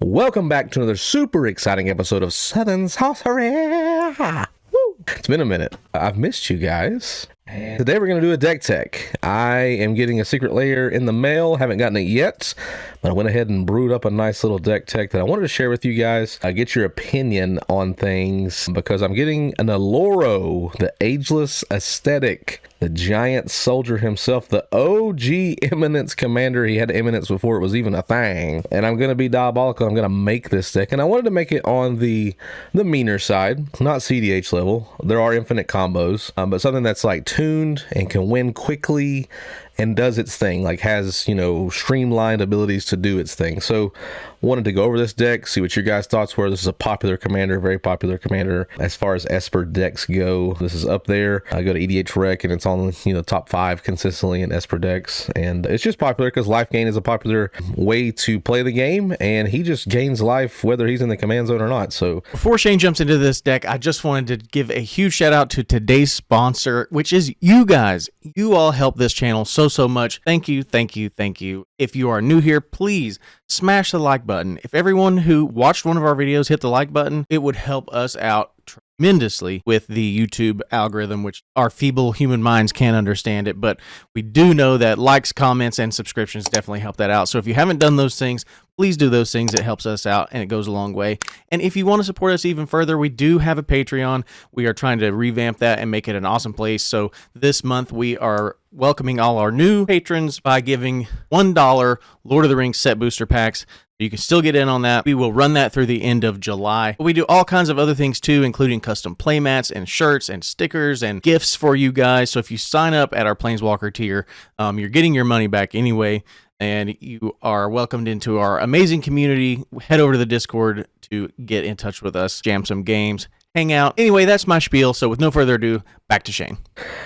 Welcome back to another super exciting episode of Southern Sorcery. Woo! It's been a minute. I've missed you guys. Today we're going to do a deck tech. I am getting a secret layer in the mail. Haven't gotten it yet, but I went ahead and brewed up a nice little deck tech that I wanted to share with you guys. Get your opinion on things because I'm getting an Oloro, the ageless aesthetic, the giant soldier himself, the OG Eminence commander. He had Eminence before it was even a thing. And I'm going to be diabolical. I'm going to make this deck. And I wanted to make it on the meaner side, not CDH level. There are infinite combos, but something that's like tuned and can win quickly and does its thing, like has, you know, streamlined abilities to do its thing. So wanted to go over this deck, see what your guys' thoughts were. This is a popular commander, very popular commander as far as Esper decks go. This is up there. I go to EDH Rec and it's on, you know, top 5 consistently in Esper decks. And it's just popular because life gain is a popular way to play the game, and he just gains life whether he's in the command zone or not. So before Shane jumps into this deck, I just wanted to give a huge shout out to today's sponsor, which is you guys. You all help this channel so much. Thank you, thank you, thank you. If you are new here, please smash the like button. If everyone who watched one of our videos hit the like button, it would help us out tremendously with the YouTube algorithm, which our feeble human minds can't understand it, but we do know that likes, comments, and subscriptions definitely help that out. So if you haven't done those things, please do those things. It helps us out and it goes a long way. And if you want to support us even further, we do have a Patreon. We are trying to revamp that and make it an awesome place. So this month we are welcoming all our new patrons by giving $1 Lord of the Rings set booster packs. You can still get in on that. We will run that through the end of July. We do all kinds of other things too, including custom playmats and shirts and stickers and gifts for you guys. So if you sign up at our Planeswalker tier, you're getting your money back anyway, and you are welcomed into our amazing community. Head over to the Discord to get in touch with us, jam some games, hang out. Anyway, that's my spiel. So with no further ado, back to Shane.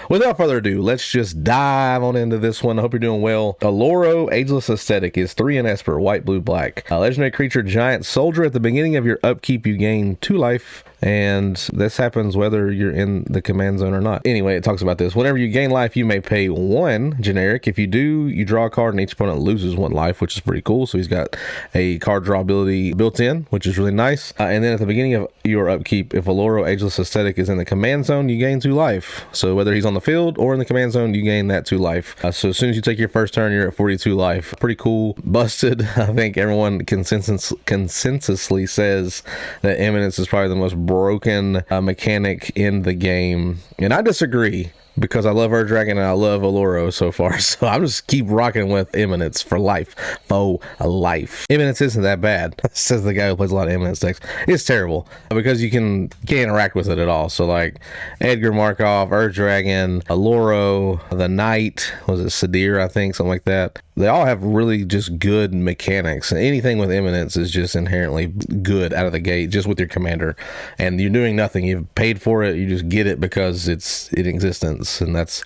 Without further ado, let's just dive on into this one. I hope you're doing well. Oloro, Ageless Aesthetic, is 3 in Esper, white, blue, black. A legendary creature, giant soldier. At the beginning of your upkeep, you gain 2 life. And this happens whether you're in the command zone or not. Anyway, it talks about this. Whenever you gain life, you may pay 1 generic. If you do, you draw a card and each opponent loses 1 life, which is pretty cool. So he's got a card draw ability built in, which is really nice. And then at the beginning of your upkeep, if Oloro, Ageless Aesthetic, is in the command zone, you gain 2 life. So whether he's on the field or in the command zone, you gain that 2 life. So as soon as you take your first turn, you're at 42 life. Pretty cool. Busted. I think everyone consensusly says that Eminence is probably the most broken mechanic in the game, and I disagree because I love Earth Dragon and I love Oloro so far. So I'm just keep rocking with Eminence for life. Life. Eminence isn't that bad, says the guy who plays a lot of Eminence decks. It's terrible because you can't interact with it at all. So like Edgar Markov, Earth Dragon, Oloro, the Knight, was it Sadir, I think, something like that. They all have really just good mechanics. Anything with Eminence is just inherently good out of the gate, just with your commander. And you're doing nothing. You've paid for it. You just get it because it's in existence. And that's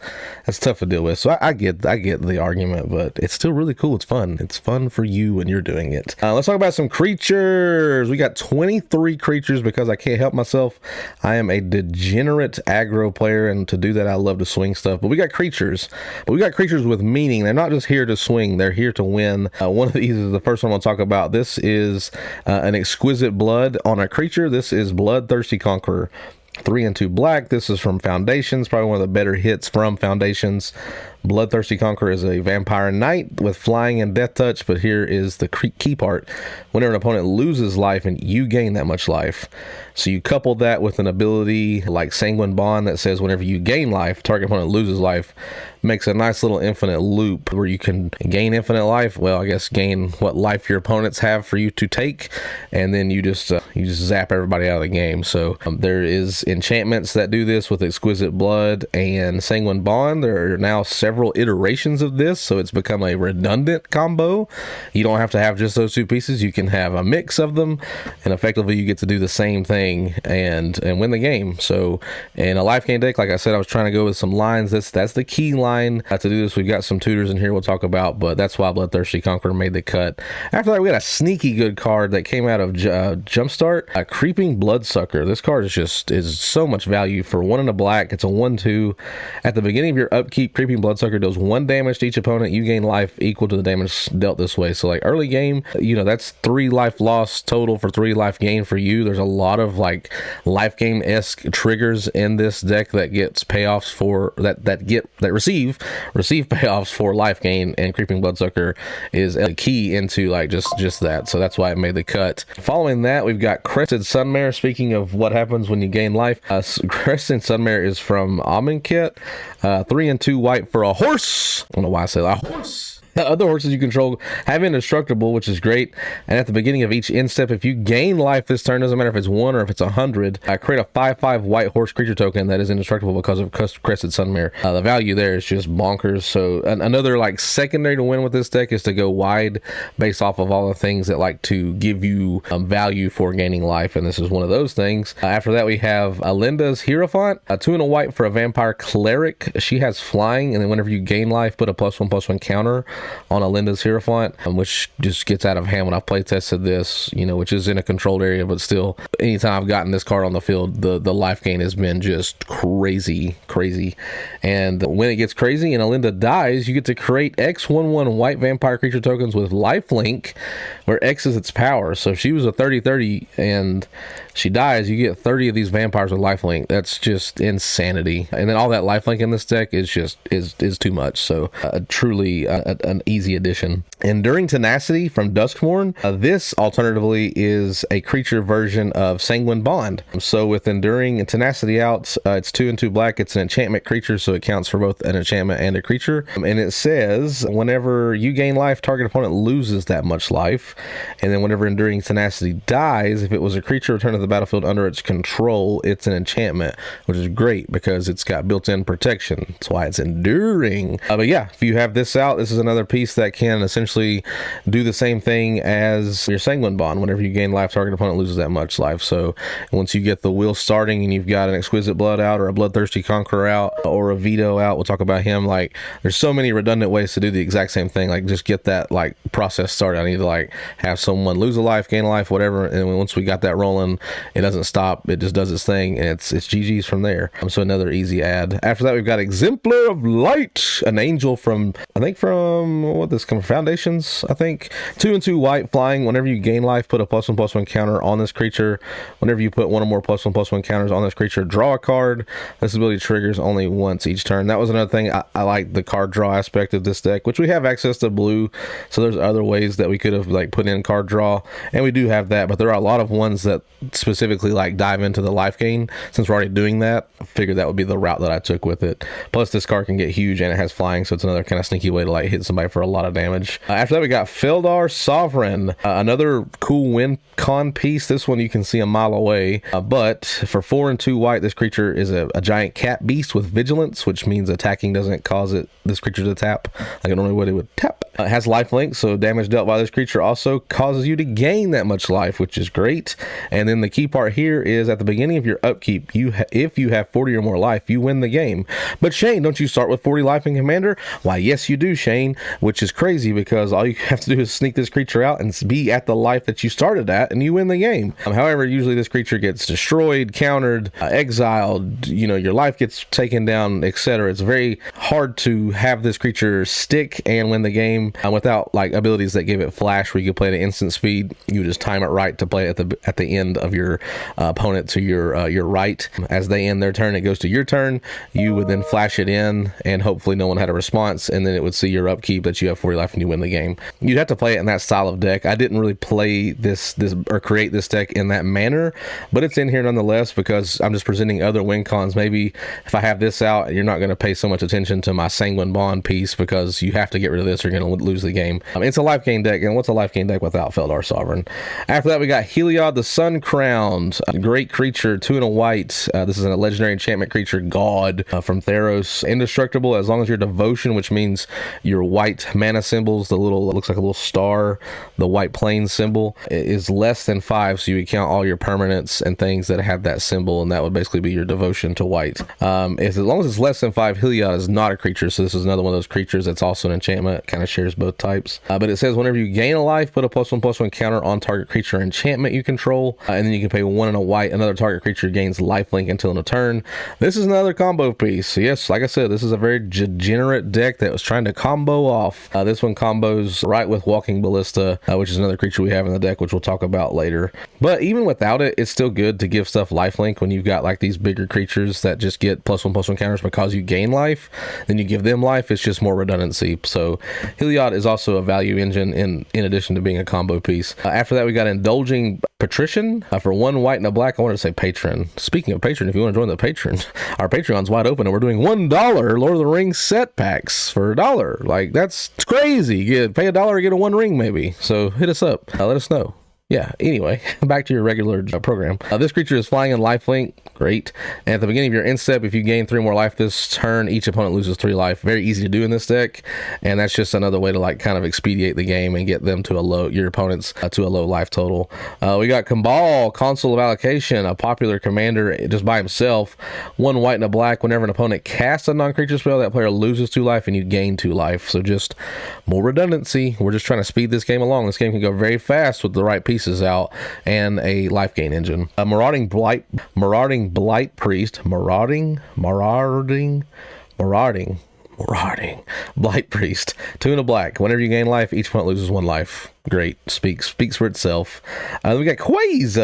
tough to deal with. So I get the argument, but it's still really cool. It's fun. It's fun for you when you're doing it. Let's talk about some creatures. We got 23 creatures because I can't help myself. I am a degenerate aggro player, and to do that, I love to swing stuff. But we got creatures. But we got creatures with meaning. They're not just here to swing. They're here to win. One of these is the first one I'll talk about. This is an exquisite blood on a creature. This is Bloodthirsty Conqueror. 3 and 2 black. This is from Foundations, probably one of the better hits from Foundations. Bloodthirsty Conqueror is a vampire knight with flying and death touch, but here is the key part. Whenever an opponent loses life and you gain that much life, so you couple that with an ability like Sanguine Bond that says whenever you gain life, target opponent loses life, makes a nice little infinite loop where you can gain infinite life. Well, I guess gain what life your opponents have for you to take, and then you just zap everybody out of the game. So there is enchantments that do this with Exquisite Blood and Sanguine Bond. There are now several iterations of this, so it's become a redundant combo. You don't have to have just those 2 pieces. You can have a mix of them, and effectively you get to do the same thing and win the game. So in a life gain deck, like I said, I was trying to go with some lines. That's the key line to do this. We've got some tutors in here we'll talk about, but that's why Bloodthirsty Conqueror made the cut. After that, we got a sneaky good card that came out of Jumpstart, a Creeping Bloodsucker. This card is so much value for 1 and a black. It's a 1/2. At the beginning of your upkeep, Creeping Bloodsucker Bloodsucker deals 1 damage to each opponent. You gain life equal to the damage dealt this way. So like early game, that's 3 life loss total for 3 life gain for you. There's a lot of like life game-esque triggers in this deck that gets payoffs for that receive payoffs for life gain, and Creeping Bloodsucker is a key into like just that. So that's why it made the cut. Following that, we've got Crested Sunmare. Speaking of what happens when you gain life, Crested Sunmare is from Amonkhet. 3 and 2 white for a horse. I don't know why I say that. A horse. Other horses you control have indestructible, which is great. And at the beginning of each end step, if you gain life this turn, doesn't matter if it's 1 or if it's 100, create a 5/5 white horse creature token that is indestructible because of Crested Sunmare. The value there is just bonkers. So another like secondary to win with this deck is to go wide based off of all the things that like to give you value for gaining life, and this is one of those things. After that, we have Alinda's Hierophant, 2 and a white for a vampire cleric. She has flying, and then whenever you gain life, put a +1/+1 counter on Alinda's Hierophant, which just gets out of hand when I've play tested this, which is in a controlled area, but still, anytime I've gotten this card on the field, the life gain has been just crazy. And when it gets crazy and Alinda dies, you get to create X/1/1 white vampire creature tokens with lifelink, where X is its power. So if she was a 30/30 and she dies, you get 30 of these vampires with lifelink. That's just insanity. And then all that lifelink in this deck is just is too much. So truly an easy addition. Enduring Tenacity from Duskmourn. This alternatively is a creature version of Sanguine Bond. So with Enduring Tenacity out, it's 2 and 2 black. It's an enchantment creature, so it counts for both an enchantment and a creature. And it says whenever you gain life, target opponent loses that much life. And then whenever Enduring Tenacity dies, if it was a creature returned to the battlefield under its control, it's an enchantment, which is great because it's got built-in protection. That's why it's enduring. But yeah, if you have this out, this is another piece that can essentially do the same thing as your Sanguine Bond. Whenever you gain life, target opponent loses that much life. So once you get the wheel starting and you've got an Exquisite Blood out or a Bloodthirsty Conqueror out or a Veto out, we'll talk about him. Like, there's so many redundant ways to do the exact same thing. Like, just get that like process started. I need to like have someone lose a life, gain a life, whatever, and once we got that rolling, it doesn't stop. It just does its thing, and it's GG's from there. So another easy add. After that, we've got Exemplar of Light, an angel from what this come from, Foundations, I think. 2 and 2 white flying. Whenever you gain life, put a +1/+1 counter on this creature. Whenever you put 1 or more +1/+1 counters on this creature, draw a card. This ability triggers only once each turn. That was another thing. I like the card draw aspect of this deck, which we have access to blue, so there's other ways that we could have like put in card draw, and we do have that, but there are a lot of ones that specifically like dive into the life gain. Since we're already doing that, I figured that would be the route that I took with it. Plus this card can get huge and it has flying, so it's another kind of sneaky way to like hit somebody for a lot of damage. After that, we got Feldar Sovereign, another cool win con piece. This one you can see a mile away, but for 4 and 2 white, this creature is a giant cat beast with vigilance, which means attacking doesn't cause this creature to tap like it normally would. It would tap. It has lifelink, so damage dealt by this creature also causes you to gain that much life, which is great. And then the key part here is at the beginning of your upkeep, if you have 40 or more life, you win the game. But Shane, don't you start with 40 life in Commander? Why, yes you do, Shane, which is crazy because all you have to do is sneak this creature out and be at the life that you started at, and you win the game. However, usually this creature gets destroyed, countered, exiled, your life gets taken down, etc. It's very hard to have this creature stick and win the game without like abilities that give it flash, where you can play it at instant speed. You just time it right to play it at the end of your opponent to your right. As they end their turn, it goes to your turn. You would then flash it in, and hopefully no one had a response, and then it would see your upkeep that you have 40 life and you win the game. You'd have to play it in that style of deck. I didn't really play this or create this deck in that manner, but it's in here nonetheless because I'm just presenting other win cons. Maybe if I have this out, you're not going to pay so much attention to my Sanguine Bond piece because you have to get rid of this or you're going to lose the game. It's a life gain deck, and what's a life gain deck without Feldar Sovereign? After that, we got Heliod the Sun Crowned, a great creature, 2 and a white. This is a legendary enchantment creature, God, from Theros. Indestructible as long as your devotion, which means your white mana symbols, it looks like a little star, the white plane symbol, is less than 5, so you would count all your permanents and things that have that symbol, and that would basically be your devotion to white. As long as it's less than 5, Heliod is not a creature, so this is another one of those creatures that's also an enchantment, kind of shares shares both types. But it says whenever you gain a life, put a +1/+1 counter on target creature or enchantment you control, and then you can pay 1 and a white. Another target creature gains lifelink until end of turn. This is another combo piece. Yes, like I said, this is a very degenerate deck that was trying to combo off. This one combos right with Walking Ballista, which is another creature we have in the deck, which we'll talk about later. But even without it, it's still good to give stuff lifelink when you've got like these bigger creatures that just get +1/+1 counters because you gain life. Then you give them life. It's just more redundancy. So Heliod is also a value engine in addition to being a combo piece. After that, we got Indulging Patrician for 1 white and a black. I wanted to say patron. Speaking of patron, if you want to join the patron, our Patreon's wide open, and we're doing $1 Lord of the Rings set packs for $1. Like, that's crazy. Pay $1 to get a 1 ring maybe. So hit us up. Let us know. Yeah, anyway, back to your regular program. This creature is flying in lifelink. Great. And at the beginning of your end step, if you gain 3 more life this turn, each opponent loses 3 life. Very easy to do in this deck. And that's just another way to like kind of expedite the game and get them to your opponents to a low life total. We got Kambal, Consul of Allocation, a popular commander just by himself. 1 white and a black. Whenever an opponent casts a non-creature spell, that player loses 2 life and you gain 2 life. So just more redundancy. We're just trying to speed this game along. This game can go very fast with the right pieces out and a life gain engine. A Marauding Blight Priest, Marauding Blight Priest, 2 and a black. Whenever you gain life, each opponent loses 1 life. Great. Speaks for itself. We got Quaze,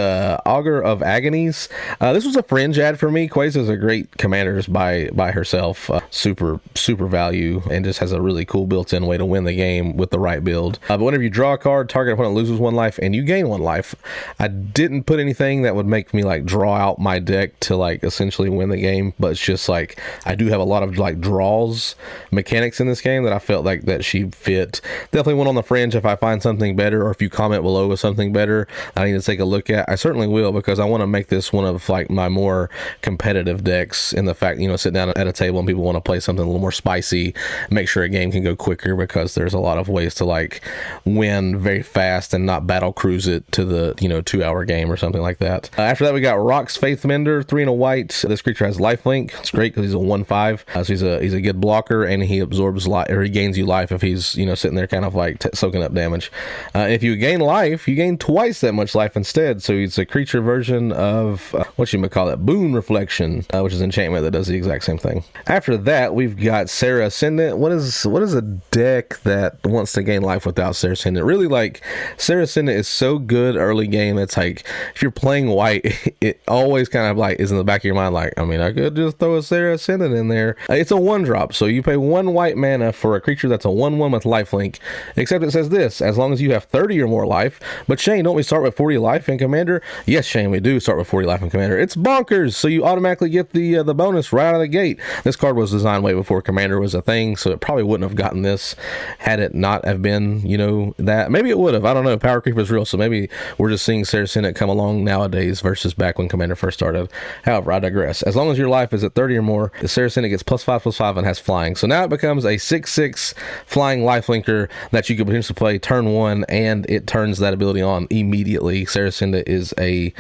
Augur of Agonies. This was a fringe ad for me. Quaze is a great commander just by herself. Super value, and just has a really cool built-in way to win the game with the right build. But whenever you draw a card, target opponent loses 1 life and you gain 1 life. I didn't put anything that would make me like draw out my deck to like essentially win the game, but it's just like I do have a lot of like draws mechanics in this game that I felt like that she fit. Definitely one on the fringe. If I find something better, or if you comment below with something better I need to take a look at, I certainly will, because I want to make this one of like my more competitive decks, in the fact, you know, sit down at a table and people want to play something a little more spicy, make sure a game can go quicker, because there's a lot of ways to like win very fast and not battle cruise it to the, you know, 2-hour game or something like that. After that, we got Rock's Faithmender, 3 and a white. This creature has lifelink. It's great because he's a 1/5, so he's a good blocker, and he absorbs life, or he gains you life if he's, you know, sitting there kind of like soaking up damage. If you gain life, you gain twice that much life instead. So it's a creature version of what you might call it, Boon Reflection, which is an enchantment that does the exact same thing. After that, we've got Serra Ascendant. What is a deck that wants to gain life without Serra Ascendant? Really, like, Serra Ascendant is so good early game. It's like if you're playing white, it always kind of like is in the back of your mind, like, I mean, I could just throw a Serra Ascendant in there. It's a 1-drop, so you pay 1 white mana for a creature that's a 1/1 with lifelink. Except it says this: as long as you have 30 or more life. But Shane, don't we start with 40 life in Commander? Yes, Shane, we do start with 40 life in Commander. It's bonkers, so you automatically get the bonus right out of the gate. This card was designed way before Commander was a thing, so it probably wouldn't have gotten this had it not have been, you know, that. Maybe it would have. I don't know. Power creep is real, so maybe we're just seeing Serra Ascendant come along nowadays versus back when Commander first started. However, I digress. As long as your life is at 30 or more, the Serra Ascendant gets +5/+5 and has flying. So now it becomes a 6/6 flying lifelinker that you could potentially play turn 1, and it turns that ability on immediately. Serra Ascendant is a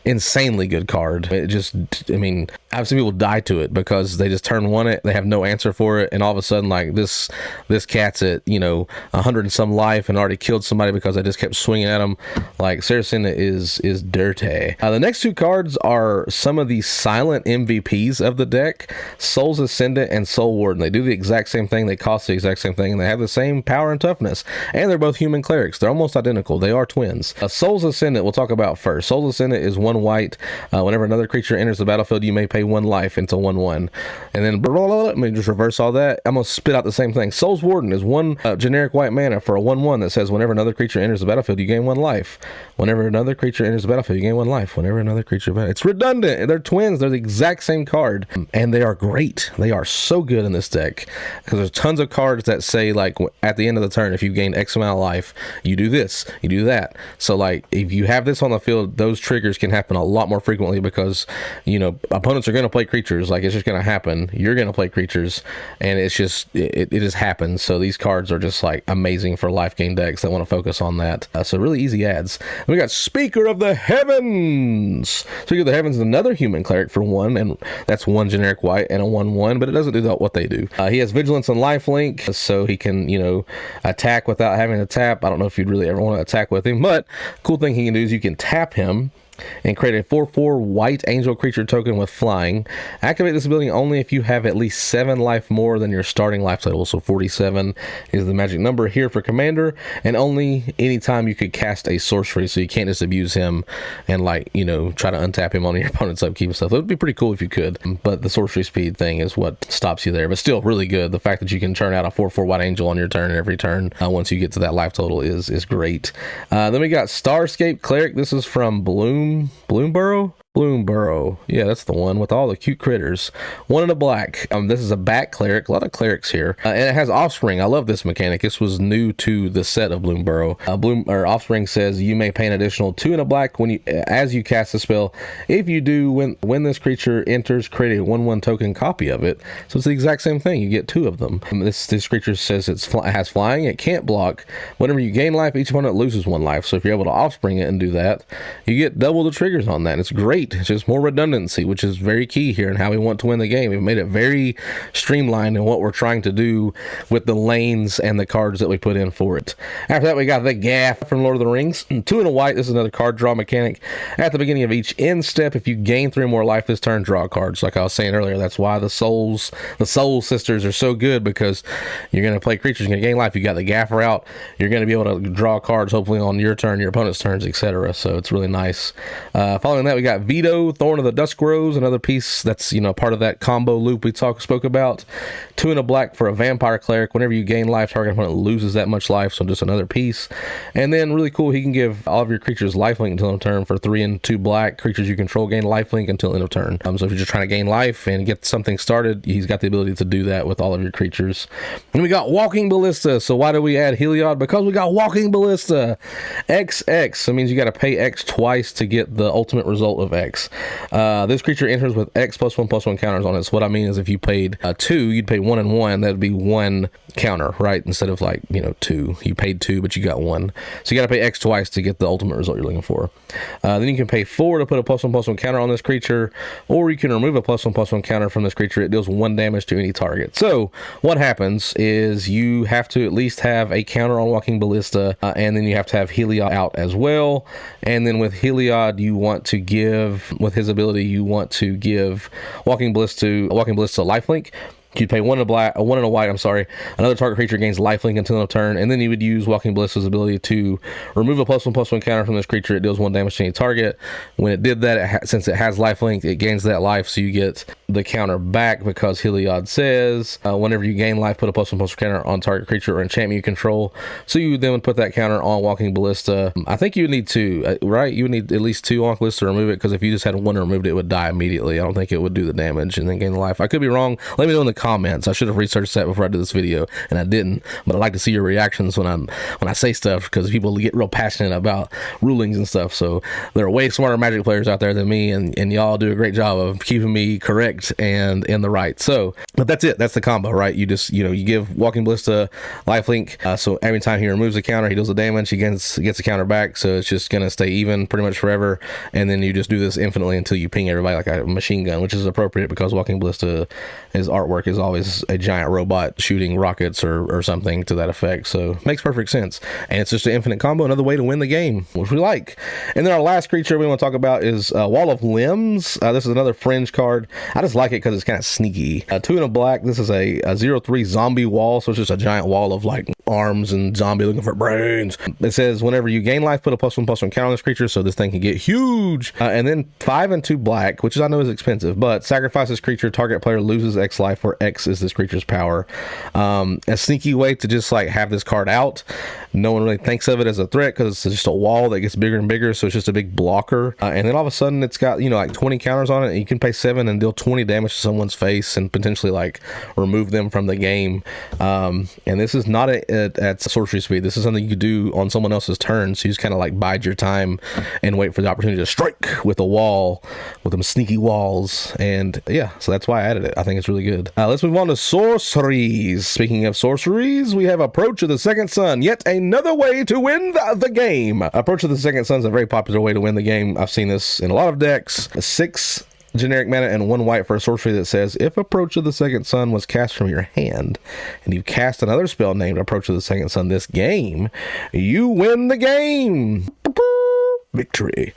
insanely good card. It just, I mean, I've seen people die to it because they just turn 1 it, they have no answer for it, and all of a sudden, like, this cat's at, you know, 100 and some life and already killed somebody because I just kept swinging at them. Like, Serra Ascendant is dirty. The next 2 cards are some of the silent MVPs of the deck: Soul's Ascendant and Soul Warden. They do the exact same thing, they cost the exact same thing, and they have the same power and toughness, and they're both human clerics. They're almost identical. They are twins. Soul's Ascendant we'll talk about first. Soul's Ascendant is 1 white. Whenever another creature enters the battlefield, you may pay 1 life into 1/1. And then let me just reverse all that. I'm gonna spit out the same thing. Soul's Warden is 1 generic white mana for a 1/1 that says whenever another creature enters the battlefield, you gain 1 life. Whenever another creature enters the battlefield, you gain 1 life. Whenever another creature, it's redundant. They're twins. They're the exact same card, and they are great. They are so good in this deck because there's tons of cards that say, like, at the end of the turn, if you gain X amount of life, you do this, you do that. So, like, if you have this on the field, those triggers can happen a lot more frequently because, you know, opponents are going to play creatures. Like, it's just going to happen. You're going to play creatures, and it's just it just happens. So these cards are just like amazing for life gain decks that want to focus on that. So really easy adds. We got Speaker of the Heavens. Speaker of the Heavens is another human cleric for 1, and that's 1 generic white and a 1/1, but it doesn't do what they do. He has vigilance and lifelink, so he can, attack without having to tap. I don't know if you'd really ever want to attack with him, but cool thing he can do is you can tap him and create a 4/4 white angel creature token with flying. Activate this ability only if you have at least 7 life more than your starting life total. So 47 is the magic number here for commander, and only anytime you could cast a sorcery. So you can't just abuse him and try to untap him on your opponent's upkeep and stuff. It would be pretty cool if you could, but the sorcery speed thing is what stops you there. But still really good. The fact that you can turn out a 4/4 white angel on your turn every turn once you get to that life total is great. Then we got Starscape Cleric. This is from Bloomborough. Yeah, that's the one with all the cute critters. 1 in a black. This is a bat cleric. A lot of clerics here. And it has offspring. I love this mechanic. This was new to the set of Bloomborough. Offspring says you may pay an additional 2 in a black as you cast the spell. If you do, when this creature enters, create a 1/1 token copy of it. So it's the exact same thing. You get 2 of them. This creature says it has flying. It can't block. Whenever you gain life, each opponent loses 1 life. So if you're able to offspring it and do that, you get double the triggers on that. It's great. It's just more redundancy, which is very key here in how we want to win the game. We've made it very streamlined in what we're trying to do with the lanes and the cards that we put in for it. After that, we got the Gaff from Lord of the Rings. 2 in a white. This is another card draw mechanic. At the beginning of each end step, if you gain 3 more life this turn, draw cards. Like I was saying earlier, that's why the Soul Sisters are so good, because you're going to play creatures, you're going to gain life. You got the Gaffer out. You're going to be able to draw cards, hopefully on your turn, your opponent's turns, etc. So it's really nice. Following that, we got Veto, Thorn of the Dusk Rose, another piece that's part of that combo loop we spoke about. 2 in a black for a vampire cleric. Whenever you gain life, target opponent loses that much life, so just another piece. And then really cool, he can give all of your creatures lifelink until end of turn. For 3 and 2 black, creatures you control gain lifelink until end of turn. So if you're just trying to gain life and get something started, he's got the ability to do that with all of your creatures. And we got Walking Ballista. So why do we add Heliod? Because we got Walking Ballista. XX, that means you got to pay X twice to get the ultimate result of X. This creature enters with X +1/+1 counters on it. So what I mean is, if you paid 2, you'd pay 1 and 1. That'd be 1 counter, right? Instead of 2. You paid 2, but you got 1. So you got to pay X twice to get the ultimate result you're looking for. Then you can pay 4 to put a +1/+1 counter on this creature, or you can remove a +1/+1 counter from this creature. It deals 1 damage to any target. So what happens is you have to at least have a counter on Walking Ballista, and then you have to have Heliod out as well. And then with Heliod, you want to give, with his ability, you want to give Walking Ballista lifelink. You'd pay 1 in a black, 1 in a white, Another target creature gains lifelink until end of turn, and then you would use Walking Ballista's ability to remove a +1/+1 counter from this creature. It deals 1 damage to any target. When it did that, since it has lifelink, it gains that life, so you get the counter back, because Heliod says whenever you gain life, put a +1/+1 counter on target creature or enchantment you control. So you then would put that counter on Walking Ballista. I think you would need 2, right? You would need at least 2 on Walking Ballista to remove it, because if you just had 1 and removed it, it would die immediately. I don't think it would do the damage and then gain the life. I could be wrong. Let me know in the comments. I should have researched that before I did this video, and I didn't. But I like to see your reactions when I say stuff, because people get real passionate about rulings and stuff. So there are way smarter Magic players out there than me, and y'all do a great job of keeping me correct and in the right. So, but that's it. That's the combo, right? You just you give Walking Ballista lifelink, so every time he removes a counter, he deals the damage. He gets a counter back, so it's just gonna stay even pretty much forever. And then you just do this infinitely until you ping everybody like a machine gun, which is appropriate, because Walking Ballista, his artwork is always a giant robot shooting rockets or something to that effect. So makes perfect sense, and it's just an infinite combo, another way to win the game, which we like. And then our last creature we want to talk about is Wall of Limbs. This is another fringe card. I just like it because it's kind of sneaky. 2 in a black. This is a 0/3 zombie wall, so it's just a giant wall of arms and zombie looking for brains. It says whenever you gain life, put a +1/+1 counter on this creature, so this thing can get huge. And then 5 and 2 black, which I know is expensive, but sacrifice this creature, target player loses X life, where X is this creature's power. A sneaky way to just have this card out. No one really thinks of it as a threat, because it's just a wall that gets bigger and bigger, so it's just a big blocker. And then all of a sudden it's got 20 counters on it, and you can pay 7 and deal 20 damage to someone's face and potentially remove them from the game. And this is not at sorcery speed. This is something you could do on someone else's turn, so you just kind of like bide your time and wait for the opportunity to strike with a wall, with them sneaky walls. And yeah, so that's why I added it. I think it's really good. Let's move on to sorceries. Speaking of sorceries, we have Approach of the Second Sun, yet another way to win the game. Approach of the Second Sun is a very popular way to win the game. I've seen this in a lot of decks. 6 generic mana and 1 white for a sorcery that says, if Approach of the Second Sun was cast from your hand and you cast another spell named Approach of the Second Sun this game, you win the game. Victory.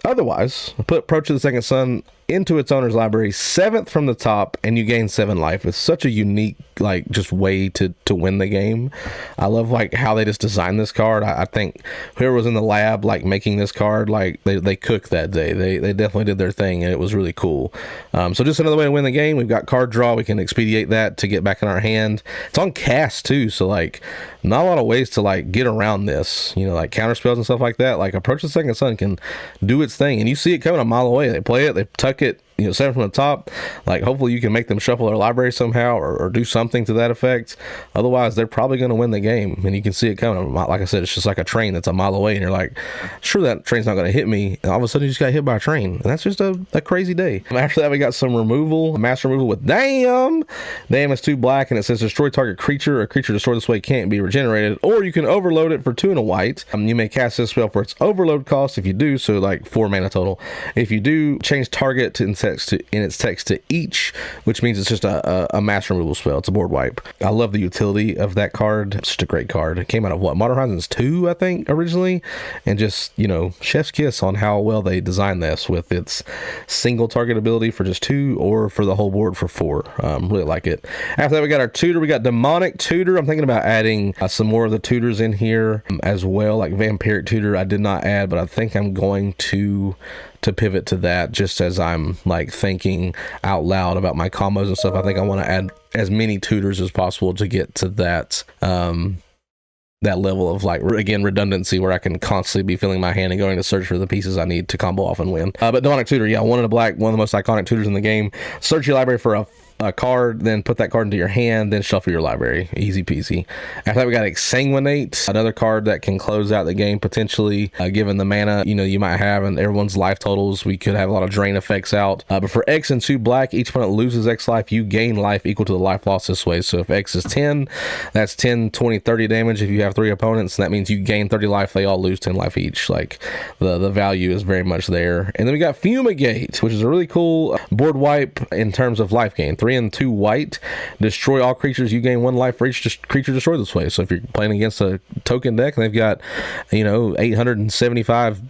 Otherwise, put Approach of the Second Sun into its owner's library, 7th from the top, and you gain 7 life. It's such a unique, like, just way to win the game. I love, like, how they just designed this card. I think whoever was in the lab, like, making this card, like, they cooked that day. They definitely did their thing, and it was really cool. So just another way to win the game. We've got card draw. We can expedite that to get back in our hand. It's on cast, too, so, like, not a lot of ways to, like, get around this. You know, like, counter spells and stuff like that. Like, Approach of the Second Sun can do its thing, and you see it coming a mile away. They play it, they tuck it, you know, 7 from the top. Like, hopefully you can make them shuffle their library somehow, or do something to that effect. Otherwise, they're probably going to win the game, and you can see it coming. Like I said, it's just like a train that's a mile away, and you're like, sure, that train's not going to hit me, and all of a sudden you just got hit by a train, and that's just a crazy day. After that, we got some removal, master removal with Damn is 2 black, and it says destroy target creature. A creature destroyed this way can't be regenerated, or you can overload it for 2 and a white. You may cast this spell for its overload cost. If you do, so like 4 mana total. If you do, change target in its text to each, which means it's just a master removal spell. It's a board wipe. I love the utility of that card. It's just a great card. It came out of what, Modern Horizons 2, I think, originally, and just, you know, chef's kiss on how well they designed this with its single target ability for just 2, or for the whole board for 4. Really like it. After that, we got our tutor. We got Demonic Tutor. I'm thinking about adding some more of the tutors in here as well, like Vampiric Tutor I did not add, but I think I'm going to pivot to that, just as I'm like thinking out loud about my combos and stuff. I think I want to add as many tutors as possible to get to that that level of, like, again, redundancy, where I can constantly be filling my hand and going to search for the pieces I need to combo off and win. But Demonic Tutor, yeah, 1 in a black, one of the most iconic tutors in the game. Search your library for a card, then put that card into your hand, then shuffle your library. Easy peasy. After that, we got Exsanguinate, another card that can close out the game potentially, given the mana, you know, you might have and everyone's life totals. We could have a lot of drain effects out. But for X and 2 black, each opponent loses X life. You gain life equal to the life lost this way. So if X is 10, that's 10, 20, 30 damage. If you have 3 opponents, that means you gain 30 life. They all lose 10 life each. Like, the value is very much there. And then we got Fumigate, which is a really cool board wipe in terms of life gain. 3 and 2 white, destroy all creatures. You gain 1 life for each creature destroyed this way. So if you're playing against a token deck and they've got, you know, 875,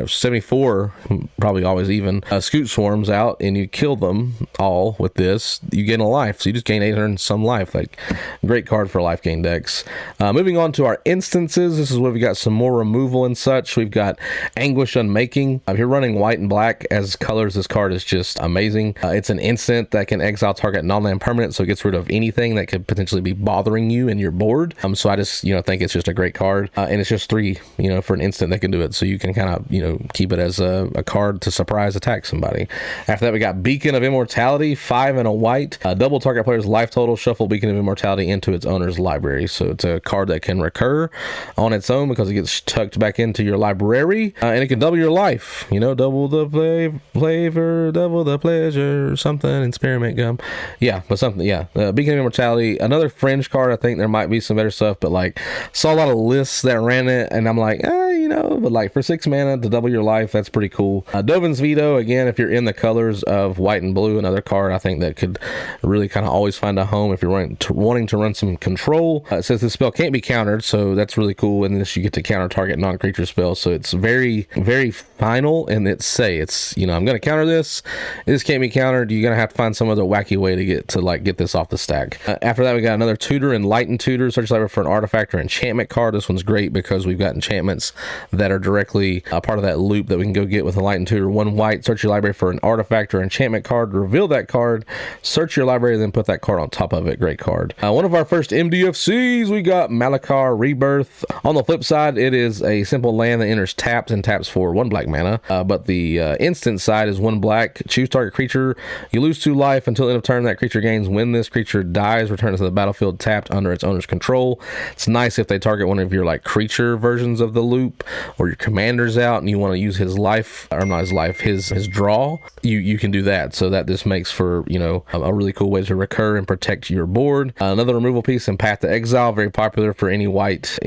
74, probably always even, Scoot Swarms out, and you kill them all with this, you gain a life. So you just gain 800 and some life. Like, great card for life gain decks. Moving on to our instances, this is where we got some more removal and such. We've got Anguish Unmaking. If you're running white and black as colors, this card is just amazing. It's an instant that can exile target non-land permanent, so it gets rid of anything that could potentially be bothering you in your board. So I just, you know, think it's just a great card, and it's just 3, you know, for an instant that can do it. So you can kind of, you know, keep it as a card to surprise attack somebody. After that, we got Beacon of Immortality, 5 and a white. Double target player's life total. Shuffle Beacon of Immortality into its owner's library. So it's a card that can recur on its own because it gets tucked back into your library, and it can double your life. You know, double the flavor, double the pleasure, something in spearmint gum. Yeah, but something, yeah. Beacon of Immortality, another fringe card. I think there might be some better stuff, but like, saw a lot of lists that ran it, and I'm like, you know, but like for 6 mana to double your life, that's pretty cool. Dovin's Veto, again, if you're in the colors of white and blue, another card I think that could really kind of always find a home if you're wanting to run some control. It says this spell can't be countered, so that's really cool. And this, you get to counter target non-creature spells, so it's very, very final in its say. It's, you know, I'm going to counter this. This can't be countered. You're going to have to find some other wacky way to get this off the stack. After that, we got another Tutor, Enlightened Tutor. Search library for an artifact or enchantment card. This one's great because we've got enchantments that are directly a part of that loop that we can go get with Enlightened Tutor. 1 white, search your library for an artifact or enchantment card, reveal that card, search your library, then put that card on top of it. Great card. One of our first MDFCs, we got Malakar Rebirth. On the flip side, it is a simple land that enters tapped and taps for 1 black mana. mana. But the instant side is 1 black, choose target creature, you lose 2 life until end of turn. That creature gains. When this creature dies, return it to the battlefield tapped under its owner's control. It's nice if they target one of your like creature versions of the loop, or your commander's out and you want to use his life, or not his life, his draw. You can do that. So that this makes for, you know, a really cool way to recur and protect your board. Another removal piece in Path to Exile, very popular for any white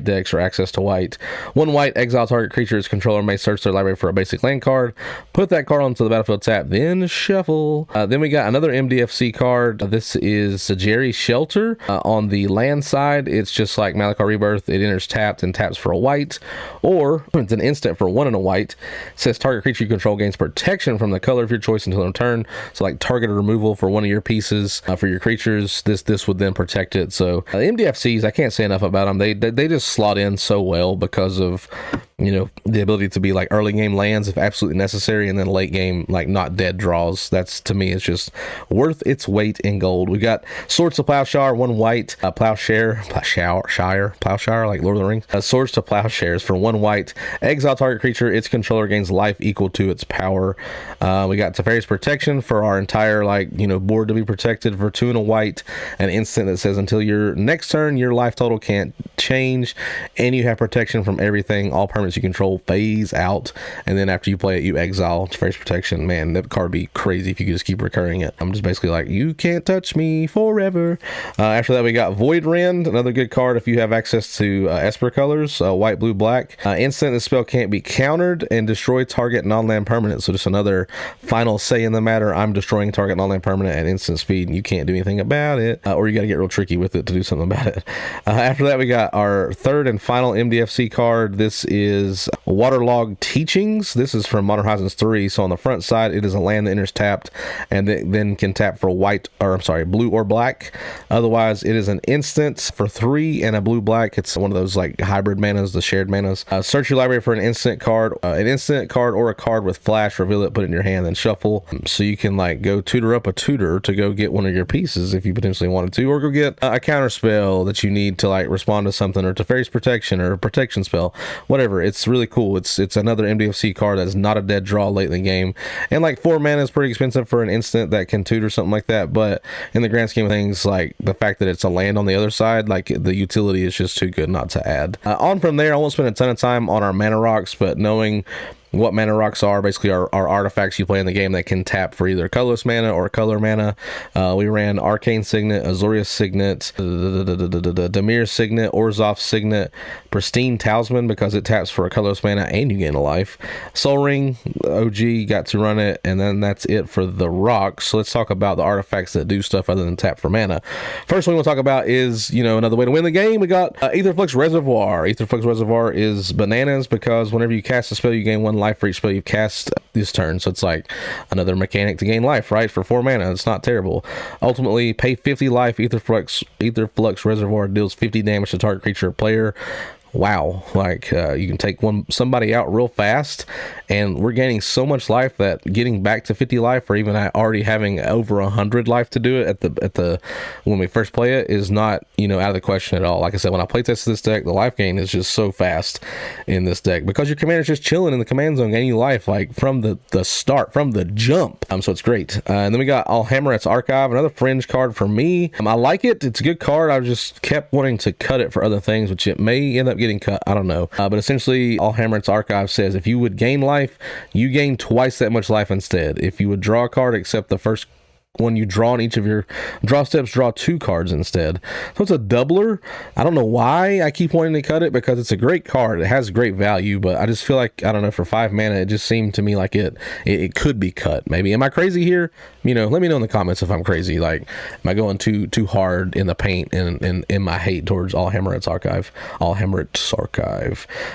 decks or access to white. 1 white, exile target creature's controller may search their library for a basic land card, put that card onto the battlefield tap, then shuffle. Then we got another MDFC card. This is Jerry Shelter. On the land side, it's just like Malakar Rebirth. It enters tapped and taps for a white, or it's an instant for 1 and a white. It says target creature you control gains protection from the color of your choice until end of turn. So like targeted removal for one of your pieces for your creatures. This would then protect it. So the MDFCs, I can't say enough about them. They just slot in so well because of, you know, the ability to be like early game lands if absolutely necessary, and then late game like not dead draws. That's, to me, it's just worth its weight in gold. We got Swords to Plowshare, 1 white, Plowshare like Lord of the Rings. Swords to Plowshares for 1 white, exile target creature, its controller gains life equal to its power. We got Teferi's Protection for our entire board to be protected for 2 and a white, an instant that says until your next turn your life total can't change, and you have protection from everything. All permanents you control phase out, and then after you play it you exile Teferi's Protection. Man, that card would be crazy if you could just keep recurring it. I'm just basically like, you can't touch me forever. After that we got Void Rend, another good card if you have access to Esper colors, white, blue, black. Instant, the spell can't be countered and destroy target non-land permanent. So just another final say in the matter. I'm destroying target non-land permanent at instant speed and you can't do anything about it, or you got to get real tricky with it to do something about it. After that we got our third and final MDFC card. This is Waterlogged Teachings. This is from Modern Horizons 3. So on the front side it is a land that enters tapped and then can tap for blue or black. Otherwise it is an instant for 3 and a blue black. It's one of those like hybrid manas, the shared manas. Search your library for an instant card or a card with flash, reveal it, put it in your hand, then shuffle. So you can like go tutor up a tutor to go get one of your pieces if you potentially wanted to, or go get a counter spell that you need to like respond to something, or Teferi's Protection or a protection spell, whatever. It's really cool. It's another MDFC card that's not a dead draw late in the game, and like 4 mana is pretty expensive for an instant that can tutor something like that, but in the grand scheme of things, like the fact that it's a land on the other side, like the utility is just too good not to add. On from there, I won't spend a ton of time on our mana rocks, but knowing what mana rocks are basically are artifacts you play in the game that can tap for either colorless mana or color mana. We ran Arcane Signet, Azorius Signet, Demir Signet, Orzhov Signet, Pristine Talisman because it taps for a colorless mana and you gain a life. Soul Ring, OG, got to run it, and then that's it for the rocks. So let's talk about the artifacts that do stuff other than tap for mana. First one we want to talk about is, another way to win the game. We got Aetherflux Reservoir. Aetherflux Reservoir is bananas because whenever you cast a spell you gain 1 life for each spell you've cast this turn. So it's like another mechanic to gain life, right? For 4 mana. It's not terrible. Ultimately, pay 50 life. Aetherflux Reservoir deals 50 damage to target creature or player. Wow, like you can take somebody out real fast, and we're gaining so much life that getting back to 50 life, or even already having over 100 life to do it at the when we first play it is not out of the question at all. Like I said, when I play test this deck, the life gain is just so fast in this deck because your commander's just chilling in the command zone, gaining life like from the start, from the jump. So it's great. And then we got Alhammarret's Archive, another fringe card for me. I like it. It's a good card. I just kept wanting to cut it for other things, which it may end up getting cut, I don't know, but essentially Alhammarret's Archive says if you would gain life, you gain twice that much life instead. If you would draw a card except the first one you draw on each of your draw steps, draw 2 cards instead. So it's a doubler. I don't know why I keep wanting to cut it, because it's a great card. It has great value, but I just feel like, I don't know, for 5 mana it just seemed to me like it could be cut. Maybe am I crazy here? Let me know in the comments if I'm crazy. Like, am I going too hard in the paint and in my hate towards Alhammarret's Archive?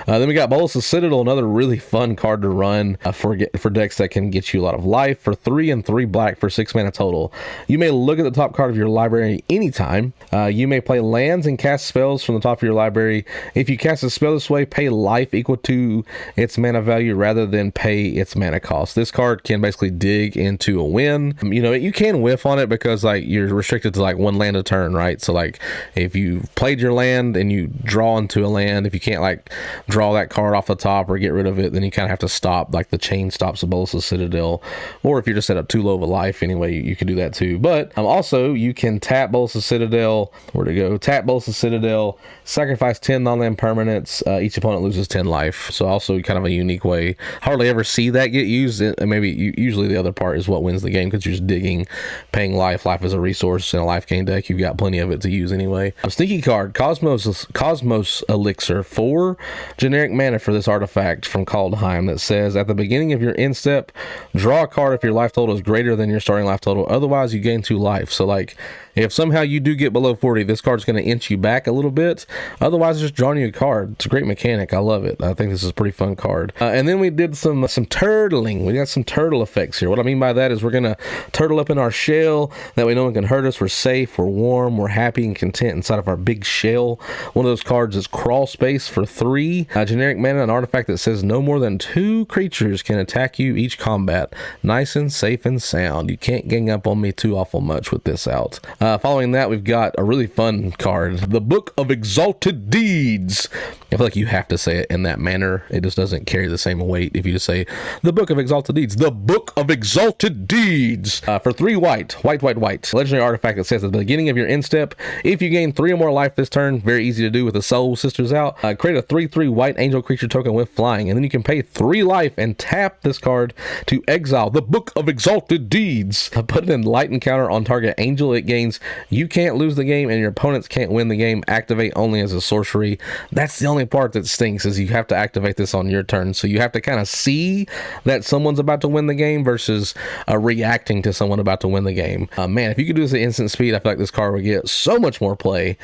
Then we got Bolas' Citadel, another really fun card to run for decks that can get you a lot of life. For 3 and 3 black for 6 mana total, total. You may look at the top card of your library anytime. You may play lands and cast spells from the top of your library. If you cast a spell this way, pay life equal to its mana value rather than pay its mana cost. This card can basically dig into a win. You know, you can whiff on it because like you're restricted to like one land a turn, right? So like if you played your land and you draw into a land, if you can't like draw that card off the top or get rid of it, then you kind of have to stop, like the chain stops the Bolas' Citadel. Or if you're just set up too low of a life anyway, you can do that too. But also you can tap Bolas' Citadel. Where'd it go? Tap Bolas' Citadel, sacrifice 10 non-land permanents. Each opponent loses 10 life. So also kind of a unique way. Hardly ever see that get used. Maybe usually the other part is what wins the game because you're just digging, paying life. Life is a resource in a life gain deck. You've got plenty of it to use anyway. A sneaky card, Cosmos Elixir, 4 generic mana for this artifact from Kaldheim that says at the beginning of your end step, draw a card if your life total is greater than your starting life total. Otherwise, you gain 2 life. So like if somehow you do get below 40, this card's going to inch you back a little bit. Otherwise, it's just drawing you a card. It's a great mechanic. I love it. I think this is a pretty fun card. And then we did some turtling. We got some turtle effects here. What I mean by that is we're going to turtle up in our shell. That way no one can hurt us. We're safe. We're warm. We're happy and content inside of our big shell. One of those cards is Crawl Space for 3. Generic mana, an artifact that says no more than 2 creatures can attack you each combat. Nice and safe and sound. You can't gang up on me too awful much with this out. Following that, we've got a really fun card, the Book of Exalted Deeds. I feel like you have to say it in that manner. It just doesn't carry the same weight if you just say the Book of Exalted Deeds. The Book of Exalted Deeds. For 3 white. Legendary artifact that says at the beginning of your end step, if you gain 3 or more life this turn, very easy to do with the Soul Sisters out, create a 3/3 white angel creature token with flying, and then you can pay 3 life and tap this card to exile the Book of Exalted Deeds. Put it in light encounter on target angel. It gains you can't lose the game and your opponents can't win the game. Activate only as a sorcery. That's the only part that stinks, is you have to activate this on your turn. So you have to kind of see that someone's about to win the game versus reacting to someone about to win the game. Man, if you could do this at instant speed, I feel like this card would get so much more play.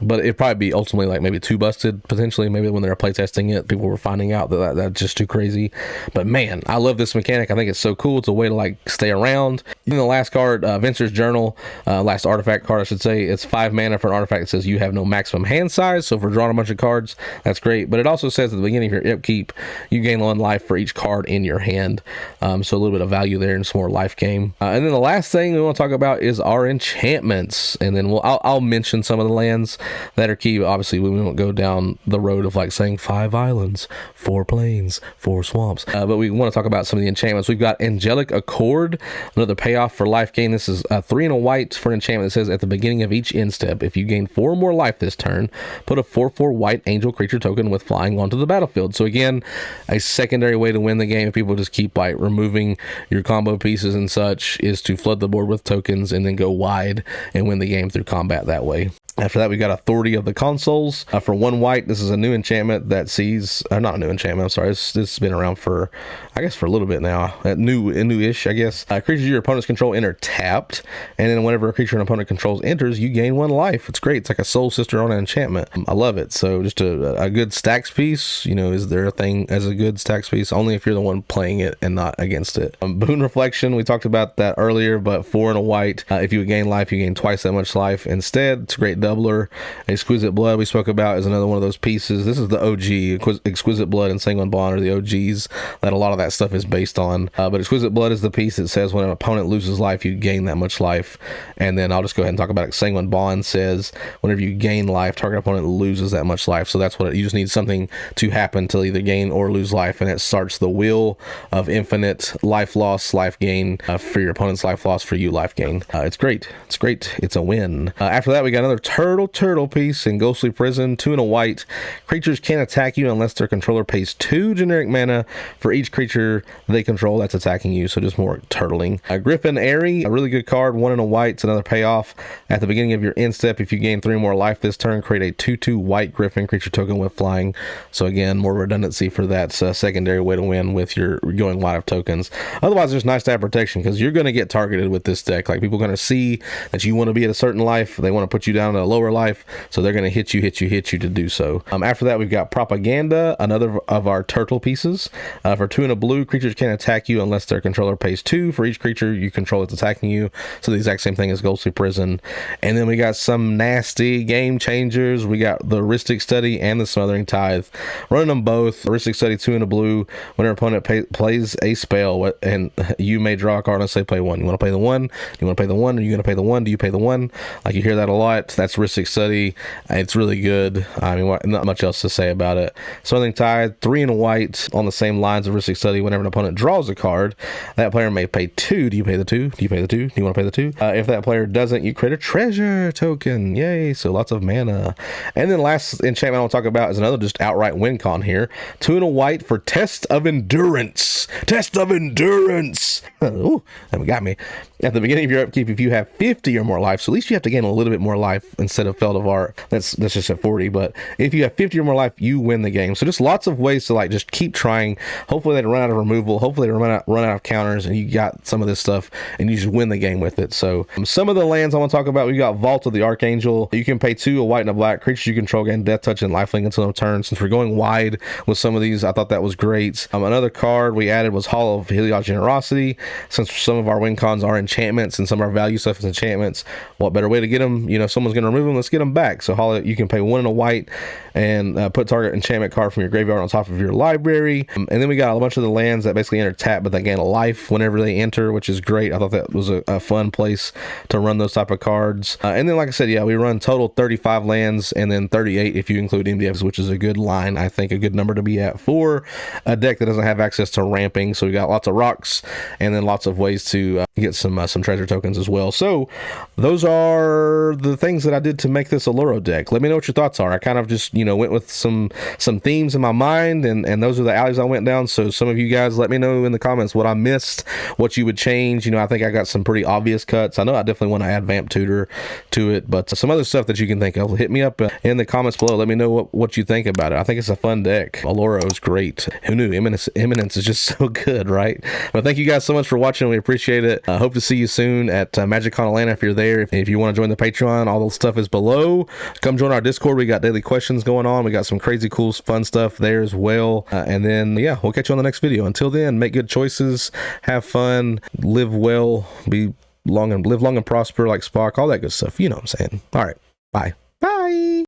But it'd probably be ultimately like maybe too busted potentially. Maybe when they were playtesting it, people were finding out that that's just too crazy. But man, I love this mechanic. I think it's so cool. It's a way to like stay around. Then the last card, Venser's Journal, last artifact card, I should say. It's 5 mana for an artifact that says you have no maximum hand size. So if we're drawing a bunch of cards, that's great. But it also says at the beginning of your upkeep, you gain 1 life for each card in your hand. So a little bit of value there and some more life game. And then the last thing we want to talk about is our enchantments. And then I'll mention some of the lands that are key. Obviously, we won't go down the road of like saying 5 islands, 4 plains, 4 swamps. But we want to talk about some of the enchantments. We've got Angelic Accord, another payoff for life gain. This is 3 and a white for an enchantment that says at the beginning of each end step, if you gain 4 or more life this turn, put a 4/4 white angel creature token with flying onto the battlefield. So again, a secondary way to win the game if people just keep like removing your combo pieces and such is to flood the board with tokens and then go wide and win the game through combat that way. After that, we got Authority of the Consuls. For 1 white, this is a new enchantment that sees, not a new enchantment, I'm sorry, this has been around for, I guess for a little bit now, new-ish, I guess. Creatures your opponent's control enter tapped, and then whenever a creature an opponent controls enters, you gain 1 life. It's great. It's like a Soul Sister on an enchantment. I love it. So just a good stacks piece, is there a thing as a good stacks piece? Only if you're the one playing it and not against it. Boon Reflection, we talked about that earlier, but 4 and a white. If you would gain life, you gain twice that much life instead. It's a great doubler. Exquisite Blood we spoke about is another one of those pieces. This is the OG. Exquisite Blood and Sanguine Bond are the OGs that a lot of that stuff is based on. But Exquisite Blood is the piece that says when an opponent loses life, you gain that much life. And then I'll just go ahead and talk about it. Sanguine Bond says whenever you gain life, target opponent loses that much life. So that's what you just need something to happen to either gain or lose life, and it starts the wheel of infinite life loss, life gain for your opponent's life loss, for you life gain. It's great. It's great. It's a win. After that, we got another turtle piece in Ghostly Prison, 2 and a white. Creatures can't attack you unless their controller pays 2 generic mana for each creature they control that's attacking you. So just more turtling. Griffin Airy, a really good card, 1 and a white. It's another payoff. At the beginning of your end step, if you gain 3 more life this turn, create a 2/2 white Griffin creature token with flying. So again, more redundancy for that secondary way to win with your going wide of tokens. Otherwise, it's nice to have protection because you're going to get targeted with this deck. Like people are going to see that you want to be at a certain life. They want to put you down at a lower life. So they're going to hit you to do so. After that, we've got Propaganda, another of our turtle pieces. For 2 and a blue, creatures can't attack you unless their controller pays 2 for each creature you control that's attacking you. So the exact same thing as Ghostly Prison. And then we got some nasty game changers. We got the Heuristic Study and the Smothering Tithe. Running them both. Heuristic Study 2 in a blue. When your opponent plays a spell, and you may draw a card and say play one. You want to play the one? You want to play the one? Are you going to pay the one? Do you pay the one? Like, you hear that a lot. That's Heuristic Study. It's really good. I mean, not much else to say about it. Smothering Tithe, 3 and a white on the same lines of Heuristic Study. Whenever an opponent draws a card, that player may pay 2. Do you pay the 2? Do you pay the 2? Do you want to pay the 2? If that player doesn't, you create a treasure token. Yay! So lots of mana. And then last enchantment I'll talk about is another just outright win con here. 2 and a white for Test of Endurance. Test of Endurance. Ooh, that got me. At the beginning of your upkeep, if you have 50 or more life, so at least you have to gain a little bit more life instead of Felt of Art. That's just at 40. But if you have 50 or more life, you win the game. So just lots of ways to like just keep trying. Hopefully they don't run out of removal. Hopefully they run out of counters, and you got some of this stuff, and you just win the game with it. So some of the lands I want to talk about, we got Vault of the Archangel. You can pay 2, a white and a black. Creatures you control gain Death Touch and Lifelink until turn. Since we're going wide with some of these, I thought that was great. Another card we added was Hall of Heliod Generosity. Since some of our win cons are enchantments and some of our value stuff is enchantments, what better way to get them? You know, someone's going to remove them. Let's get them back. So Hall, you can pay 1 and a white and put target enchantment card from your graveyard on top of your library. And then we got a bunch of the lands that basically enter tap, but they gain a life whenever they enter, which is great. I thought that was a fun place to run those type of cards. And then, like I said, yeah, we run total 35 lands and then 38 if you include MDFs, which is a good line. I think a good number to be at for a deck that doesn't have access to ramping. So we got lots of rocks and then lots of ways to get some treasure tokens as well. So those are the things that I did to make this Alluro deck. Let me know what your thoughts are. I kind of just, went with some themes in my mind, and those are the alleys I went down. So some of you guys let me know in the comments what I missed, what you would change. I think I got some pretty obvious cuts. I know I definitely want to add Vamp Tutor to it, but some other stuff that you can think of, hit me up in the comments below. Let me know what you think about it. I think it's a fun deck. Alluro is great. Who knew? Imminence is just so good, right? But thank you guys so much for watching. We appreciate it. I hope to see you soon at MagicCon Atlanta if you're there. If you want to join the Patreon, all the stuff is below. Come join our Discord. We got daily questions going on. We got some crazy cool fun stuff there as well. And then yeah, we'll catch you on the next video. Until then, make good choices, have fun, live well, live long and prosper like Spock, all that good stuff. You know what I'm saying. All right, bye.